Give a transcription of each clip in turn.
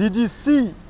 DGC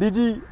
DG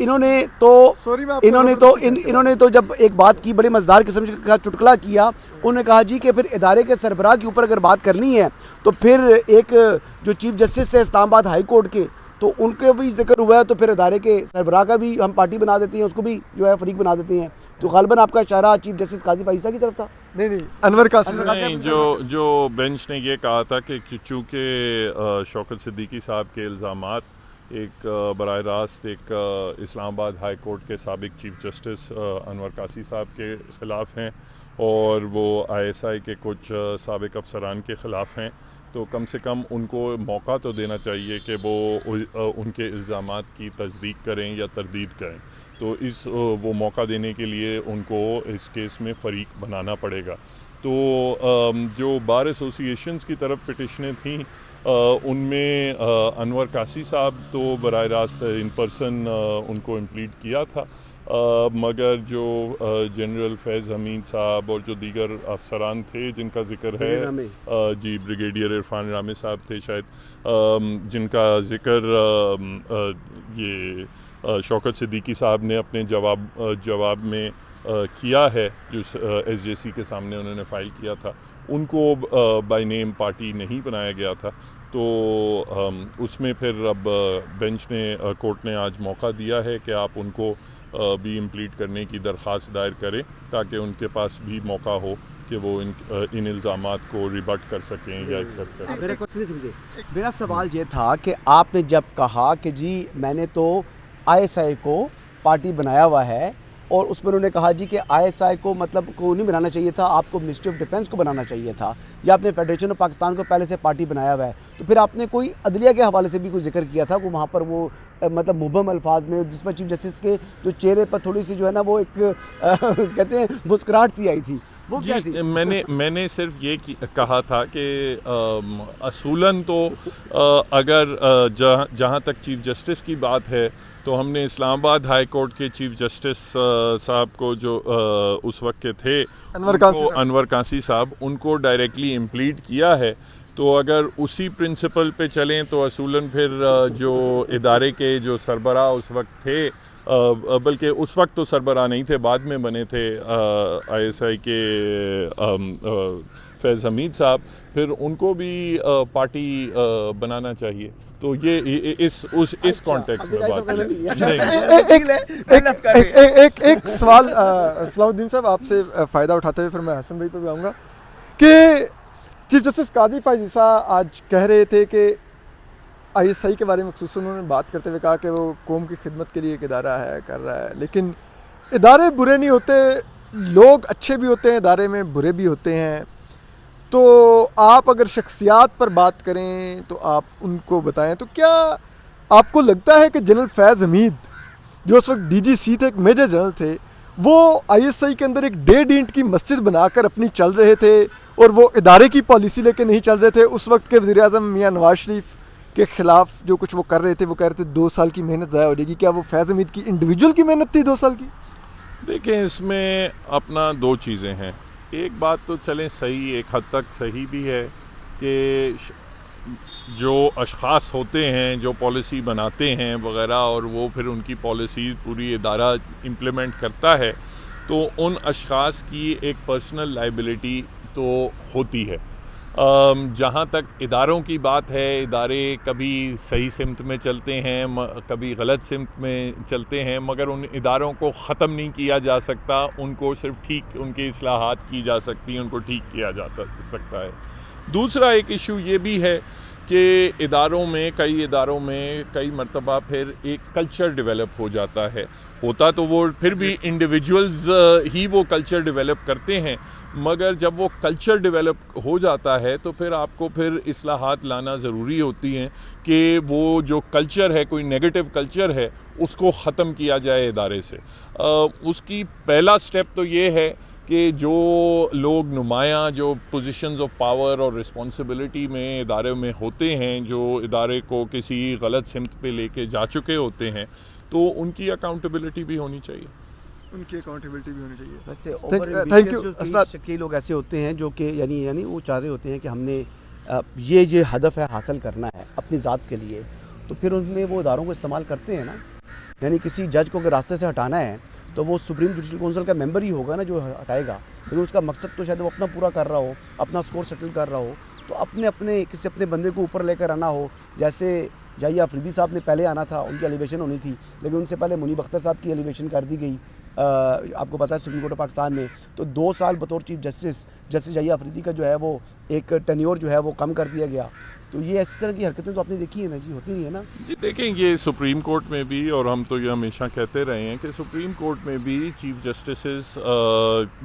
انہوں نے تو جب ایک بات کی بڑی مزدار قسم کا چٹکلا کیا. انہوں نے کہا جی کہ پھر ادارے کے سربراہ کے اوپر اگر بات کرنی ہے تو پھر ایک جو چیف جسٹس ہے اسلام آباد ہائی کورٹ کے, تو ان کے بھی ذکر ہوا ہے, تو پھر ادارے کے سربراہ کا بھی ہم پارٹی بنا دیتے ہیں, اس کو بھی جو ہے فریق بنا دیتے ہیں. تو غالباً آپ کا اشارہ چیف جسٹس قاضی فائزہ کی طرف تھا. نہیں انور قاسم نہیں, جو بینچ نے یہ کہا تھا کہ چونکہ شوکت صدیقی صاحب کے الزامات ایک براہ راست ایک اسلام آباد ہائی کورٹ کے سابق چیف جسٹس انور قاسی صاحب کے خلاف ہیں اور وہ آئی ایس آئی کے کچھ سابق افسران کے خلاف ہیں, تو کم سے کم ان کو موقع تو دینا چاہیے کہ وہ ان کے الزامات کی تصدیق کریں یا تردید کریں. تو وہ موقع دینے کے لیے ان کو اس کیس میں فریق بنانا پڑے گا. تو جو بار ایسوسی ایشنز کی طرف پٹیشنیں تھیں ان میں انور قاسی صاحب تو براہ راست ان پرسن ان کو امپلیڈ کیا تھا, مگر جو جنرل فیض حمید صاحب اور جو دیگر افسران تھے جن کا ذکر ہے, جی بریگیڈیئر عرفان رامے صاحب تھے شاید, جن کا ذکر یہ شوکت صدیقی صاحب نے اپنے جواب میں کیا ہے, جو ایس جے سی کے سامنے انہوں نے فائل کیا تھا, ان کو بائی نیم پارٹی نہیں بنایا گیا تھا. تو اس میں پھر اب بینچ نے کورٹ نے آج موقع دیا ہے کہ آپ ان کو بھی امپلیٹ کرنے کی درخواست دائر کریں تاکہ ان کے پاس بھی موقع ہو کہ وہ ان الزامات کو ریبٹ کر سکیں یا ایکسیپٹ کریں. میرا سوال یہ تھا کہ آپ نے جب کہا کہ جی میں نے تو آئی ایس آئی کو پارٹی بنایا ہوا ہے, اور اس میں انہوں نے کہا جی کہ آئی ایس آئی کو مطلب کو نہیں بنانا چاہیے تھا, آپ کو منسٹری آف ڈیفینس کو بنانا چاہیے تھا, یا آپ نے فیڈریشن آف پاکستان کو پہلے سے پارٹی بنایا ہوا ہے, تو پھر آپ نے کوئی عدلیہ کے حوالے سے بھی کوئی ذکر کیا تھا وہ وہاں پر وہ مطلب مبہم الفاظ میں, جس میں چیف جسٹس کے جو چہرے پر تھوڑی سی جو ہے نا وہ ایک کہتے ہیں مسکراہٹ سی آئی تھی, وہ کیا تھی؟ میں نے صرف یہ کہا تھا کہ اصولاً تو اگر جہاں تک چیف جسٹس کی بات ہے تو ہم نے اسلام آباد ہائی کورٹ کے چیف جسٹس صاحب کو جو اس وقت کے تھے انور قاسی صاحب, ان کو ڈائریکٹلی امپلیڈ کیا ہے. تو اگر اسی پرنسپل پہ چلیں تو اصولاً پھر جو ادارے کے جو سربراہ اس وقت تھے, بلکہ اس وقت تو سربراہ نہیں تھے, بعد میں بنے تھے آئی ایس آئی کے فیض حمید صاحب, پھر ان کو بھی پارٹی بنانا چاہیے. تو یہ اس کانٹیکس میں بات ایک سوال صلاح الدین صاحب آپ سے فائدہ اٹھاتے ہوئے پھر میں حسن بھائی پہ بھی آؤں گا کہ چیف جسٹس قاضی فائزہ آج کہہ رہے تھے کہ آئی ایس آئی کے بارے میں خصوصاً انہوں نے بات کرتے ہوئے کہا کہ وہ قوم کی خدمت کے لیے ایک ادارہ ہے, کر رہا ہے, لیکن ادارے برے نہیں ہوتے, لوگ اچھے بھی ہوتے ہیں ادارے میں, برے بھی ہوتے ہیں. تو آپ اگر شخصیات پر بات کریں تو آپ ان کو بتائیں, تو کیا آپ کو لگتا ہے کہ جنرل فیض حمید جو اس وقت ڈی جی سی تھے, ایک میجر جنرل تھے, وہ آئی ایس آئی کے اندر ایک 1.5 اینٹ کی مسجد بنا کر اپنی چل رہے تھے اور وہ ادارے کی پالیسی لے کے نہیں چل رہے تھے؟ اس وقت کے وزیر اعظم میاں نواز شریف کے خلاف جو کچھ وہ کر رہے تھے, وہ کہہ رہے تھے 2 سال کی محنت ضائع ہو جائے گی. کیا وہ فیض حمید کی انڈیویجول کی محنت تھی 2 سال کی؟ دیکھیں, اس میں اپنا 2 چیزیں ہیں. ایک بات تو چلیں صحیح, ایک حد تک صحیح بھی ہے کہ جو اشخاص ہوتے ہیں جو پالیسی بناتے ہیں وغیرہ اور وہ پھر ان کی پالیسی پوری ادارہ امپلیمنٹ کرتا ہے, تو ان اشخاص کی ایک پرسنل لائبلٹی تو ہوتی ہے. جہاں تک اداروں کی بات ہے, ادارے کبھی صحیح سمت میں چلتے ہیں, کبھی غلط سمت میں چلتے ہیں, مگر ان اداروں کو ختم نہیں کیا جا سکتا, ان کو صرف ٹھیک ان کی اصلاحات کی جا سکتی ہیں, ان کو ٹھیک کیا جا سکتا ہے. دوسرا ایک ایشو یہ بھی ہے کہ کئی اداروں میں کئی مرتبہ پھر ایک کلچر ڈیولپ ہو جاتا ہے. ہوتا تو وہ پھر بھی انڈیویجولز ہی وہ کلچر ڈیولپ کرتے ہیں, مگر جب وہ کلچر ڈیولپ ہو جاتا ہے تو پھر آپ کو پھر اصلاحات لانا ضروری ہوتی ہیں کہ وہ جو کلچر ہے, کوئی نیگیٹو کلچر ہے, اس کو ختم کیا جائے ادارے سے. اس کی پہلا سٹیپ تو یہ ہے کہ جو لوگ نمایاں جو پوزیشنز آف پاور اور رسپانسبلٹی میں ادارے میں ہوتے ہیں, جو ادارے کو کسی غلط سمت پہ لے کے جا چکے ہوتے ہیں, تو ان کی اکاؤنٹیبلٹی بھی ہونی چاہیے. ویسے شکیل لوگ ایسے ہوتے ہیں جو کہ یعنی وہ چاہ رہے ہوتے ہیں کہ ہم نے یہ ہدف ہے حاصل کرنا ہے اپنی ذات کے لیے, تو پھر ان میں وہ اداروں کو استعمال کرتے ہیں نا. یعنی کسی جج کو اگر راستے سے ہٹانا ہے تو وہ سپریم جوڈیشل کونسل کا ممبر ہی ہوگا نا جو ہٹائے گا، لیکن اس کا مقصد تو شاید وہ اپنا پورا کر رہا ہو، اپنا سکور سیٹل کر رہا ہو، تو اپنے کسی اپنے بندے کو اوپر لے کر آنا ہو. جیسے جائیہ آفریدی صاحب نے پہلے آنا تھا، ان کی ایلیویشن ہونی تھی، لیکن ان سے پہلے منیب اختر صاحب کی ایلیویشن کر دی گئی آپ کو پتہ ہے سپریم کورٹ آف پاکستان میں. تو 2 سال بطور چیف جسٹس جائیہ آفریدی کا جو ہے وہ ایک ٹینیور جو ہے وہ کم کر دیا گیا. تو یہ اس طرح کی حرکتیں تو آپ نے دیکھی ہے نا جی، ہوتی نہیں ہے نا جی. دیکھیں یہ سپریم کورٹ میں بھی، اور ہم تو یہ ہمیشہ کہتے رہے ہیں کہ سپریم کورٹ میں بھی چیف جسٹسز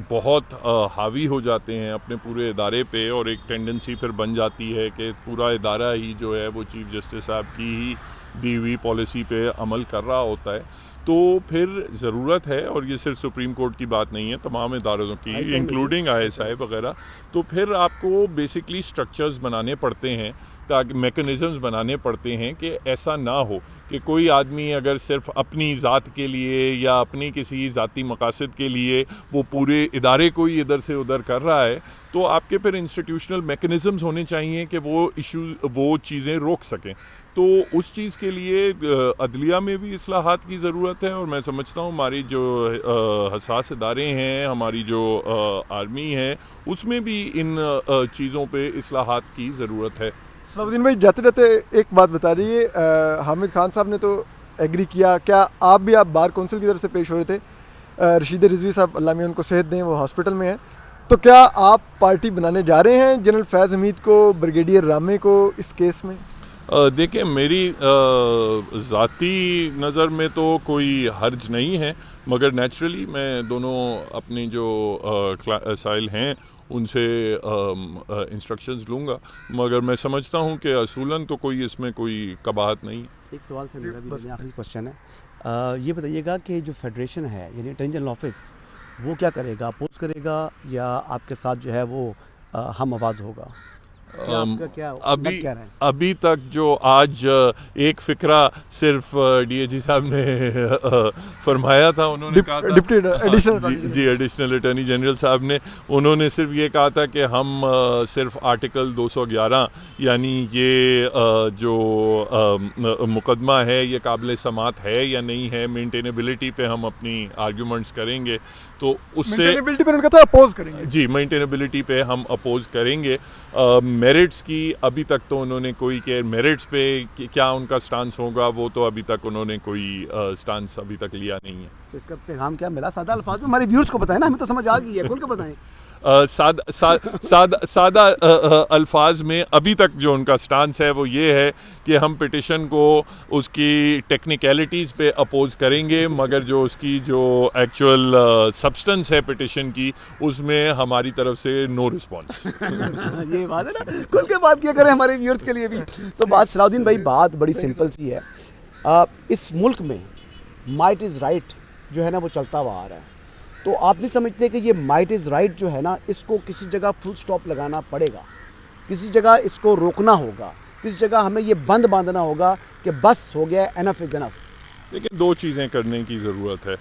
بہت حاوی ہو جاتے ہیں اپنے پورے ادارے پہ، اور ایک ٹینڈنسی پھر بن جاتی ہے کہ پورا ادارہ ہی جو ہے وہ چیف جسٹس صاحب کی ہی دی ہوئی پالیسی پہ عمل کر رہا ہوتا ہے. تو پھر ضرورت ہے، اور یہ صرف سپریم کورٹ کی بات نہیں ہے، تمام اداروں کی انکلوڈنگ ISI وغیرہ، تو پھر آپ کو بیسکلی سٹرکچرز بنانے پڑتے ہیں، تاکہ میکنزمز بنانے پڑتے ہیں کہ ایسا نہ ہو کہ کوئی آدمی اگر صرف اپنی ذات کے لیے یا اپنی کسی ذاتی مقاصد کے لیے وہ پورے ادارے کو ہی ادھر سے ادھر کر رہا ہے. تو آپ کے پھر انسٹیٹیوشنل میکنزمز ہونے چاہیے کہ وہ چیزیں روک سکیں. تو اس چیز کے لیے عدلیہ میں بھی اصلاحات کی ضرورت ہے، اور میں سمجھتا ہوں ہماری جو حساس ادارے ہیں، ہماری جو آرمی ہے، اس میں بھی ان چیزوں پہ اصلاحات کی ضرورت ہے. صلاح الدین بھائی جاتے جاتے ایک بات بتا رہی ہے، حامد خان صاحب نے تو ایگری کیا، کیا آپ بھی بار کونسل کی طرف سے پیش ہو رہے تھے، رشید رضوی صاحب اللہ میاں ان کو صحت دیں، وہ ہاسپٹل میں ہیں، تو کیا آپ پارٹی بنانے جا رہے ہیں جنرل فیض حمید کو، بریگیڈیئر رامے کو اس کیس میں؟ دیکھیں میری ذاتی نظر میں تو کوئی حرج نہیں ہے، مگر نیچرلی میں دونوں اپنی جو سائل ہیں ان سے انسٹرکشنز لوں گا، مگر میں سمجھتا ہوں کہ اصولاً تو کوئی اس میں کوئی قباحت نہیں. ایک سوال تھا میرا بھی، آخری کوشچن ہے، یہ بتائیے گا کہ جو فیڈریشن ہے یعنی اٹارنی جنرل آفس وہ کیا کرے گا، اپوز کرے گا یا آپ کے ساتھ جو ہے وہ ہم آواز ہوگا؟ ابھی تک جو آج ایک فقرہ صرف ڈی اے جی صاحب نے فرمایا تھا، انہوں نے کہا تھا جی ایڈیشنل اٹارنی جنرل صاحب نے، انہوں نے صرف یہ کہا تھا کہ ہم صرف آرٹیکل 211 یعنی یہ جو مقدمہ ہے یہ قابل سماعت ہے یا نہیں ہے، مینٹینیبلٹی پہ ہم اپنی آرگیومنٹس کریں گے. تو اس سے جی مینٹینیبلٹی پہ ہم اپوز کریں گے. میرٹس کی ابھی تک تو انہوں نے کوئی کہ میرٹس پہ کیا ان کا سٹانس ہوگا وہ تو ابھی تک انہوں نے کوئی سٹانس ابھی تک لیا نہیں ہے. تو اس کا پیغام کیا ملا؟ سادہ الفاظ میں ہمارے ویورز کو بتائیں نا، ہمیں تو سمجھ آ گئی ہے، کھول کے بتائیں. سادہ الفاظ میں ابھی تک جو ان کا سٹانس ہے وہ یہ ہے کہ ہم پٹیشن کو اس کی ٹیکنیکلٹیز پہ اپوز کریں گے، مگر جو اس کی جو ایکچوئل سبسٹنس ہے پٹیشن کی اس میں ہماری طرف سے نو رسپانس. یہ بات ہے نا، کھل کے بات کیا کریں ہمارے ویورز کے لیے بھی. تو بات صلاح الدین بھائی بات بڑی سمپل سی ہے، اس ملک میں مائٹ از رائٹ جو ہے نا وہ چلتا ہوا آ رہا ہے. تو آپ نہیں سمجھتے کہ یہ مائٹ از رائٹ جو ہے نا اس کو کسی جگہ فل سٹاپ لگانا پڑے گا، کسی جگہ اس کو روکنا ہوگا، کسی جگہ ہمیں یہ بند باندھنا ہوگا کہ بس ہو گیا، انف از انف؟ لیکن 2 چیزیں کرنے کی ضرورت ہے.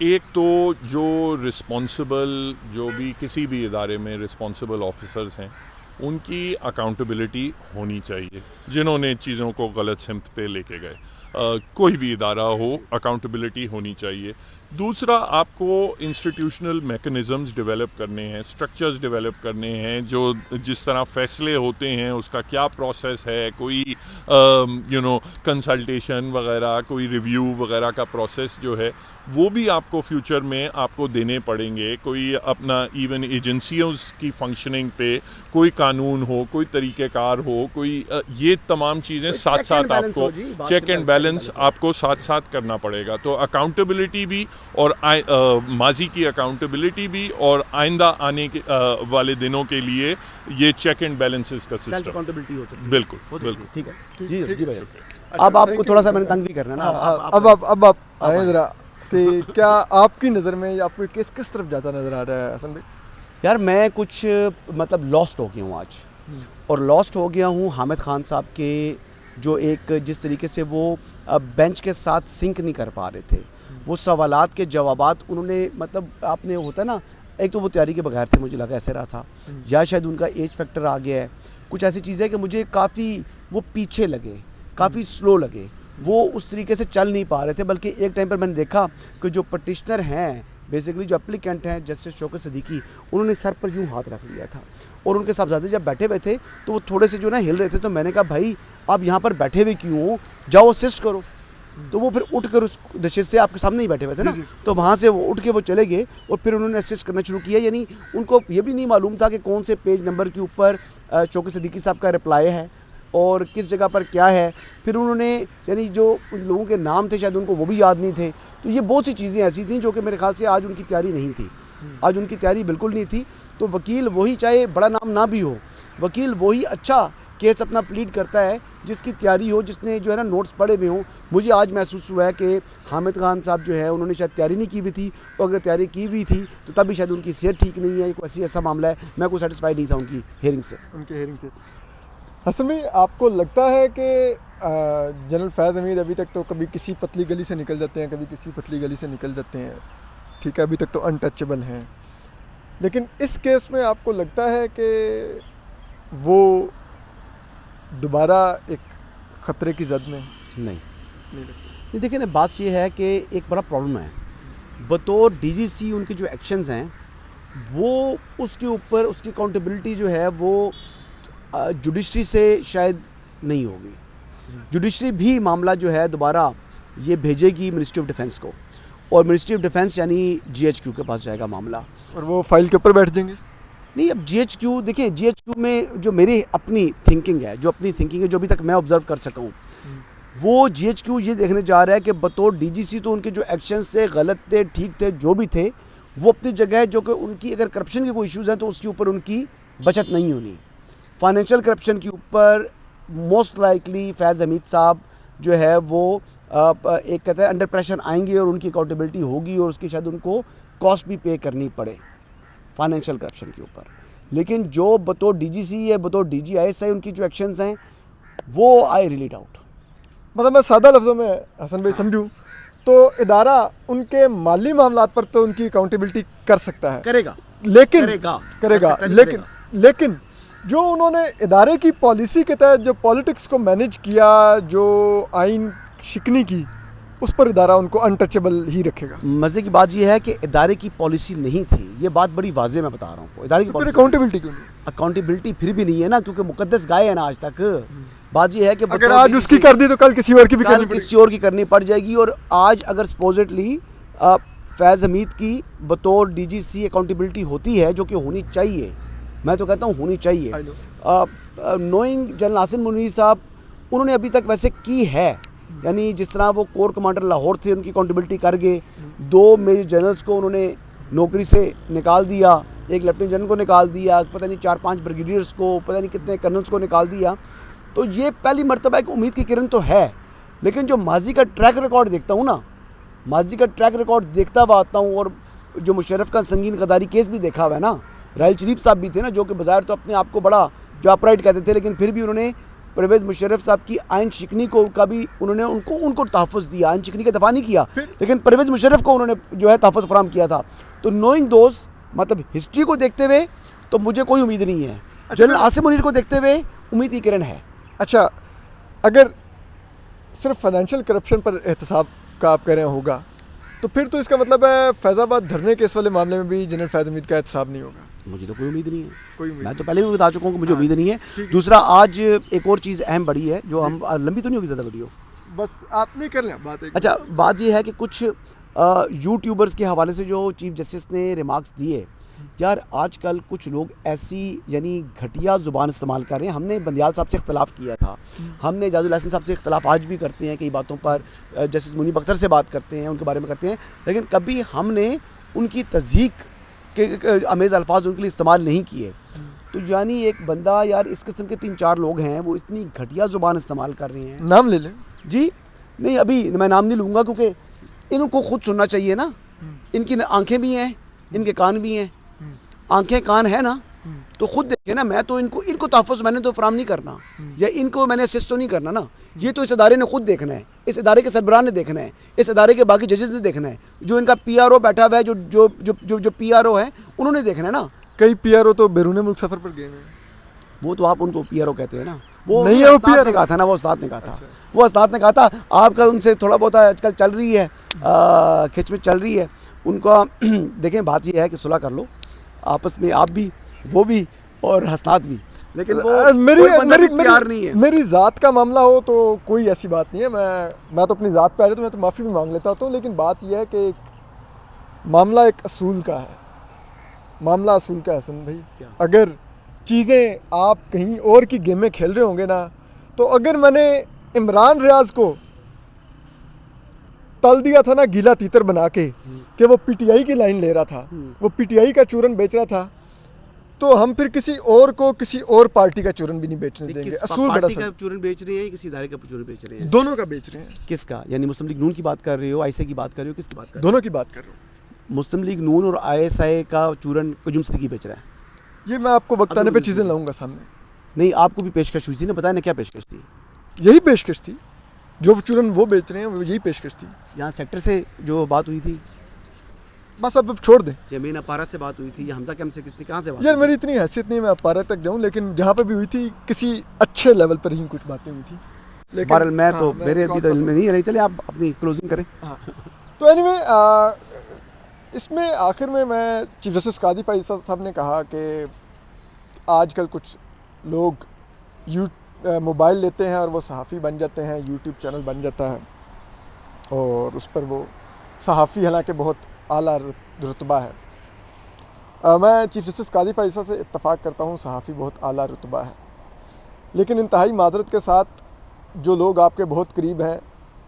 ایک تو جو رسپانسبل جو بھی کسی بھی ادارے میں رسپانسبل آفیسرز ہیں ان کی اکاؤنٹیبلٹی ہونی چاہیے، جنہوں نے چیزوں کو غلط سمت پہ لے کے گئے. کوئی بھی ادارہ ہو اکاؤنٹیبلٹی ہونی چاہیے. دوسرا آپ کو انسٹیٹیوشنل میکنزمز ڈیولپ کرنے ہیں، سٹرکچرز ڈیولپ کرنے ہیں، جو جس طرح فیصلے ہوتے ہیں اس کا کیا پروسیس ہے، کوئی کنسلٹیشن وغیرہ، کوئی ریویو وغیرہ کا پروسیس جو ہے وہ بھی آپ کو فیوچر میں آپ کو دینے پڑیں گے. کوئی اپنا ایون ایجنسیز کی فنکشننگ پہ کوئی قانون ہو، کوئی طریقہ کار ہو، کوئی یہ تمام چیزیں ساتھ ساتھ آپ کو چیک اینڈ بیلنس آپ کو ساتھ ساتھ کرنا پڑے گا. تو اکاؤنٹیبلٹی بھی، اور ماضی کی اکاؤنٹیبلٹی بھی، اور آئندہ آنے کے والے دنوں کے لیے یہ چیک اینڈ بیلنسز کا سسٹم. بالکل بالکل ٹھیک ہے. جی جی بھائی، اب آپ کو تھوڑا سا میں نے تنگ بھی کرنا نا، اب آپ آئیں ذرا کہ کیا آپ کی نظر میں آپ کو کیس کس طرف جاتا نظر آ رہا ہے حسن بھائی؟ یار میں کچھ مطلب لاسٹ ہو گیا ہوں آج، اور لاسٹ ہو گیا ہوں حامد خان صاحب کے جو ایک جس طریقے سے وہ بینچ کے ساتھ سنک نہیں کر پا رہے تھے. وہ سوالات کے جوابات انہوں نے مطلب آپ نے ہوتا ہے نا، ایک تو وہ تیاری کے بغیر تھے، مجھے لگا ایسے رہا تھا، یا شاید ان کا ایج فیکٹر آ گیا ہے، کچھ ایسی چیزیں کہ مجھے کافی وہ پیچھے لگے، کافی سلو لگے. وہ اس طریقے سے چل نہیں پا رہے تھے، بلکہ ایک ٹائم پر میں نے دیکھا کہ جو پٹیشنر ہیں بیسیکلی جو اپلیکنٹ ہیں جسٹس شوکت صدیقی، انہوں نے سر پر یوں ہاتھ رکھ لیا تھا، اور ان کے صاحبزادے جب بیٹھے ہوئے تھے تو وہ تھوڑے سے جو نا ہل رہے تھے، تو میں نے کہا بھائی آپ یہاں پر بیٹھے ہوئے کیوں ہو، جاؤ اسسٹ کرو. تو وہ پھر اٹھ کر اس نشست سے آپ کے سامنے ہی بیٹھے ہوئے تھے نا، تو وہاں سے وہ اٹھ کے وہ چلے گئے اور پھر انہوں نے اسسٹ کرنا شروع کیا. یعنی ان کو یہ بھی نہیں معلوم تھا کہ کون سے پیج نمبر کے اوپر شوکت صدیقی صاحب کا رپلائی ہے اور کس جگہ پر کیا ہے. پھر انہوں نے یعنی جو ان لوگوں کے نام تھے شاید ان کو وہ بھی یاد نہیں تھے. تو یہ بہت سی چیزیں ایسی تھیں جو کہ میرے خیال سے آج ان کی تیاری نہیں تھی، آج ان کی تیاری بالکل نہیں تھی. تو وکیل وہی، چاہے بڑا نام نہ بھی ہو، وکیل وہی اچھا کیس اپنا پلیڈ کرتا ہے جس کی تیاری ہو، جس نے جو ہے نا نوٹس پڑھے ہوئے ہوں. مجھے آج محسوس ہوا ہے کہ حامد خان صاحب جو ہے انہوں نے شاید تیاری نہیں کی ہوئی تھی، اور اگر تیاری کی ہوئی تھی تو تب بھی شاید ان کی صحت ٹھیک نہیں ہے. کوئی ایسا معاملہ ہے، میں کوئی سیٹسفائی نہیں تھا ان کی ہیئرنگ سے. حسن بھائی، آپ کو لگتا ہے کہ جنرل فیض حمید ابھی تک تو کبھی کسی پتلی گلی سے نکل جاتے ہیں، کبھی کسی پتلی گلی سے نکل جاتے ہیں، ٹھیک ہے، ابھی تک تو انٹچیبل ہیں، لیکن اس کیس میں آپ کو لگتا ہے کہ وہ دوبارہ ایک خطرے کی زد میں؟ نہیں دیکھیں نا، بات یہ ہے کہ ایک بڑا پرابلم ہے بطور ڈی جی سی. ان کے جو ایکشنز ہیں وہ اس کے اوپر اس کی اکاؤنٹیبلٹی جو ہے وہ جوڈیشری سے شاید نہیں ہوگی. جوڈیشری بھی معاملہ جو ہے دوبارہ یہ بھیجے گی منسٹری آف ڈیفنس کو، اور منسٹری آف ڈیفنس یعنی جی ایچ کیو کے پاس جائے گا معاملہ، اور وہ فائل کے اوپر بیٹھ جائیں گے. نہیں اب جی ایچ کیو دیکھیں، جی ایچ کیو میں جو میری اپنی تھنکنگ ہے، جو ابھی تک میں آبزرو کر سکا ہوں، وہ جی ایچ کیو یہ دیکھنے جا رہا ہے کہ بطور ڈی جی سی تو ان کے جو ایکشنز تھے غلط تھے، ٹھیک تھے، جو بھی تھے وہ اپنی جگہ ہے. جو کہ ان کی اگر کرپشن کے کوئی ایشوز ہیں تو اس کے اوپر ان کی بچت نہیں ہونی. فائنینشیل کرپشن کے اوپر موسٹ لائکلی فیض حمید صاحب جو ہے وہ ایک کہتے ہیں انڈر پریشر آئیں گے، اور ان کی اکاؤنٹیبلٹی ہوگی، اور اس کی شاید ان کو کاسٹ بھی پے کرنی پڑے فائنینشیل کرپشن کے اوپر. لیکن جو بطور ڈی جی سی ہے، بطور D G I S I ان کی جو ایکشنز ہیں وہ آئی ریلی ڈاؤٹ. مطلب میں سادہ لفظوں میں حسن بھائی سمجھوں تو ادارہ ان کے مالی معاملات پر تو ان کی اکاؤنٹیبلٹی کر سکتا ہے، کرے گا، لیکن جو انہوں نے ادارے کی پالیسی کے تحت جو پولیٹکس کو مینیج کیا، جو آئین شکنی کی، اس پر ادارہ ان کو انٹچیبل ہی رکھے گا. مزے کی بات یہ ہے کہ ادارے کی پالیسی نہیں تھی، یہ بات بڑی واضح میں بتا رہا ہوں. ادارے کی اکاؤنٹیبلٹی کیوں نہیں؟ اکاؤنٹیبلٹی پھر بھی نہیں ہے نا، کیونکہ مقدس گائے ہیں نا آج تک. بات یہ ہے کہ اگر آج اس کی کر دی تو کل کسی اور کی بھی کرنی پڑ جائے گی. اور آج اگر سپوزٹلی فیض حمید کی بطور ڈی جی سی اکاؤنٹیبلٹی ہوتی ہے، جو کہ ہونی چاہیے، میں تو کہتا ہوں ہونی چاہیے. نوئنگ جنرل عاصم منیر صاحب انہوں نے ابھی تک ویسے کی ہے، یعنی جس طرح وہ کور کمانڈر لاہور تھے ان کی اکاؤنٹیبلٹی کر گئے، 2 میجر جنرلز کو انہوں نے نوکری سے نکال دیا، ایک لیفٹیننٹ جنرل کو نکال دیا، پتہ نہیں 4-5 بریگیڈیئرز کو، پتہ نہیں کتنے کرنلز کو نکال دیا. تو یہ پہلی مرتبہ ایک امید کی کرن تو ہے. لیکن جو ماضی کا ٹریک ریکارڈ دیکھتا ہوں نا، ماضی کا ٹریک ریکارڈ دیکھتا ہوا آتا ہوں، اور جو مشرف کا سنگین غداری کیس بھی دیکھا ہوا ہے نا، راحیل شریف صاحب بھی تھے نا، جو کہ بظاہر تو اپنے آپ کو بڑا جو اپرائٹ کہتے تھے، لیکن پھر بھی انہوں نے پرویز مشرف صاحب کی آئین شکنی کو کا بھی انہوں نے ان کو تحفظ دیا. آئین شکنی کا دفاع نہیں کیا، لیکن پرویز مشرف کو انہوں نے جو ہے تحفظ فراہم کیا تھا. تو نوئنگ دوز مطلب ہسٹری کو دیکھتے ہوئے تو مجھے کوئی امید نہیں ہے. جنرل عاصم منیر کو دیکھتے ہوئے امید کی کرن ہے. اچھا، اگر صرف فائنینشیل کرپشن پر احتساب کا آپ کہہ رہے ہیں ہوگا، تو پھر تو اس کا مطلب ہے فیض آباد دھرنے کیس والے معاملے میں بھی جنرل فیض حمید کا احتساب نہیں ہوگا. مجھے تو کوئی امید نہیں ہے، میں تو پہلے بھی بتا چکا ہوں کہ مجھے امید نہیں ہے. دوسرا، آج ایک اور چیز اہم بڑی ہے جو ہم لمبی تو نہیں ہوگی زیادہ ویڈیو، بس آپ نہیں کر لیں بات. اچھا، بات یہ ہے کہ کچھ یوٹیوبرز کے حوالے سے جو چیف جسٹس نے ریمارکس دیے، یار آج کل کچھ لوگ ایسی یعنی گھٹیا زبان استعمال کر رہے ہیں. ہم نے بندیال صاحب سے اختلاف کیا تھا، ہم نے اعجاز الحسن صاحب سے اختلاف آج بھی کرتے ہیں کئی باتوں پر، جسٹس منیب اختر سے بات کرتے ہیں، ان کے بارے میں کرتے ہیں، لیکن کبھی ہم نے ان کی تضحیک کے امیز الفاظ ان کے لیے استعمال نہیں کیے. تو یعنی ایک بندہ، یار اس قسم کے 3-4 لوگ ہیں وہ اتنی گھٹیا زبان استعمال کر رہے ہیں. نام لے لیں. جی نہیں، ابھی میں نام نہیں لوں گا کیونکہ ان کو خود سننا چاہیے نا. ان کی آنکھیں بھی ہیں، ان کے کان بھی ہیں. آنکھیں کان ہے نا، تو خود دیکھیں نا. میں تو ان کو تحفظ میں نے تو فراہم نہیں کرنا، یا ان کو میں نے اسسٹ تو نہیں کرنا نا. یہ تو اس ادارے نے خود دیکھنا ہے، اس ادارے کے سربراہ نے دیکھنا ہے، اس ادارے کے باقی ججز نے دیکھنا ہے، جو ان کا پی آر او بیٹھا ہوا ہے، جو پی آر او ہے انہوں نے دیکھنا ہے نا. کئی پی آر او تو بیرون ملک سفر پر گئے ہیں. وہ تو آپ ان کو پی آر او کہتے ہیں نا. وہ نہیں ہے وہ استاد PRO نے کہا تھا نا, وہ استاد نے کہا تھا, وہ استاد نے کہا تھا آپ کا ان سے تھوڑا بہت آج کل چل رہی ہے, کھچ میں چل رہی ہے ان کا. دیکھیں بات یہ ہے کہ صلح کر لو آپس میں, آپ بھی وہ بھی اور حسنات بھی, لیکن وہ پیار نہیں ہے. میری ذات کا معاملہ ہو تو کوئی ایسی بات نہیں ہے, میں تو اپنی ذات پہ آ رہا تو میں تو معافی بھی مانگ لیتا ہوں, لیکن بات یہ ہے کہ ایک معاملہ ایک اصول کا ہے, معاملہ اصول کا ہے حسن بھائی. اگر چیزیں آپ کہیں اور کی گیمیں کھیل رہے ہوں گے نا, تو اگر میں نے عمران ریاض کو تل دیا تھا نا گیلا تیتر بنا کے کہ وہ پی ٹی آئی کی لائن لے رہا تھا, وہ پی ٹی آئی کا چورن بیچ رہا تھا, تو ہم پھر کسی اور کو کسی اور پارٹی کا چورن بھی نہیں بیچنے دیں گے. اصول بڑا کا چورن بیچ رہے ہیں, کسی ادارے کا چورن بیچ رہے ہیں, دونوں کا بیچ رہے ہیں. کس کا؟ یعنی مسلم لیگ نون کی بات کر رہے ہو, آئی ایس آئی کی بات کر رہے ہو, کس کی بات کر رہے ہو؟ دونوں کی بات کر رہا ہوں. مسلم لیگ نون اور آئی ایس آئی کا چورن قیوم صدیقی بیچ رہا ہے. یہ میں آپ کو وقت آنے پہ چیزیں لاؤں گا سامنے. نہیں, آپ کو بھی پیشکش ہوئی تھی نا, بتائیں نا کیا پیشکش تھی؟ یہی پیشکش تھی, جو چورن وہ بیچ رہے ہیں وہ یہی پیشکش تھی. یہاں سیکٹر سے جو بات ہوئی تھی, بس اب چھوڑ دیں. یمین اپارہ سے بات ہوئی تھی یا حمزہ کیمپ سے, کس نے کہاں سے بات یار میری اتنی حیثیت نہیں ہے میں اپارہ تک جاؤں, لیکن جہاں پہ بھی ہوئی تھی کسی اچھے لیول پر ہی کچھ باتیں ہوئی تھی. بہرحال میں تو میرے ابھی تو علم میں نہیں ہے. چلے آپ اپنی کلوزنگ کریں. تو اینی وے اس میں آخر میں چیف جسٹس قاضی فائز صاحب نے کہا کہ آج کل کچھ لوگ موبائل لیتے ہیں اور وہ صحافی بن جاتے ہیں, یوٹیوب چینل بن جاتا ہے اور اس پر وہ صحافی حالانکہ بہت اعلیٰ رتبہ ہے. میں چیف جسٹس قاضی فائز صاحب سے اتفاق کرتا ہوں, صحافی بہت اعلیٰ رتبہ ہے, لیکن انتہائی معذرت کے ساتھ جو لوگ آپ کے بہت قریب ہیں,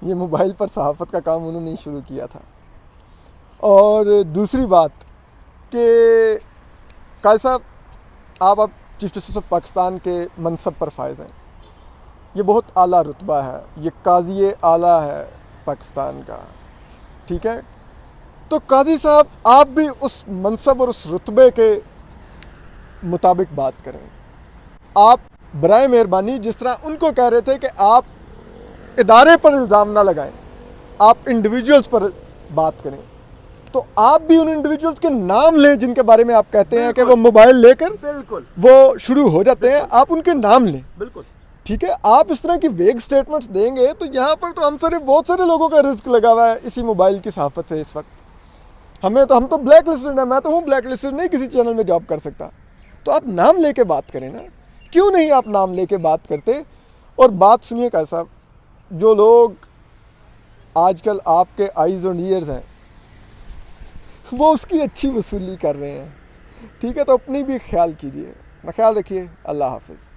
یہ موبائل پر صحافت کا کام انہوں نے شروع کیا تھا. اور دوسری بات کہ قاضی صاحب آپ اب چیف جسٹس آف پاکستان کے منصب پر فائز ہیں, یہ بہت اعلیٰ رتبہ ہے, یہ قاضی اعلیٰ ہے پاکستان کا, ٹھیک ہے. تو قاضی صاحب آپ بھی اس منصب اور اس رتبے کے مطابق بات کریں. آپ برائے مہربانی جس طرح ان کو کہہ رہے تھے کہ آپ ادارے پر الزام نہ لگائیں, آپ انڈیویجولز پر بات کریں, تو آپ بھی ان انڈیویجولز کے نام لیں جن کے بارے میں آپ کہتے ہیں کہ وہ موبائل لے کر بالکل وہ شروع ہو جاتے ہیں, آپ ان کے نام لیں. بالکل ٹھیک ہے, آپ اس طرح کی ویگ سٹیٹمنٹس دیں گے تو یہاں پر تو بہت سارے لوگوں کا رزق لگا ہوا ہے اسی موبائل کی صحافت سے اس وقت. ہم تو بلیک لسٹڈ ہیں, میں تو ہوں بلیک لسٹڈ, نہیں کسی چینل میں جاب کر سکتا. تو آپ نام لے کے بات کریں نا, کیوں نہیں آپ نام لے کے بات کرتے. اور بات سنیے قاضی صاحب, جو لوگ آج کل آپ کے آئیز اور ایئرز ہیں وہ اس کی اچھی وصولی کر رہے ہیں, ٹھیک ہے, تو اپنی بھی خیال کیجیے. خیال رکھیے. اللہ حافظ.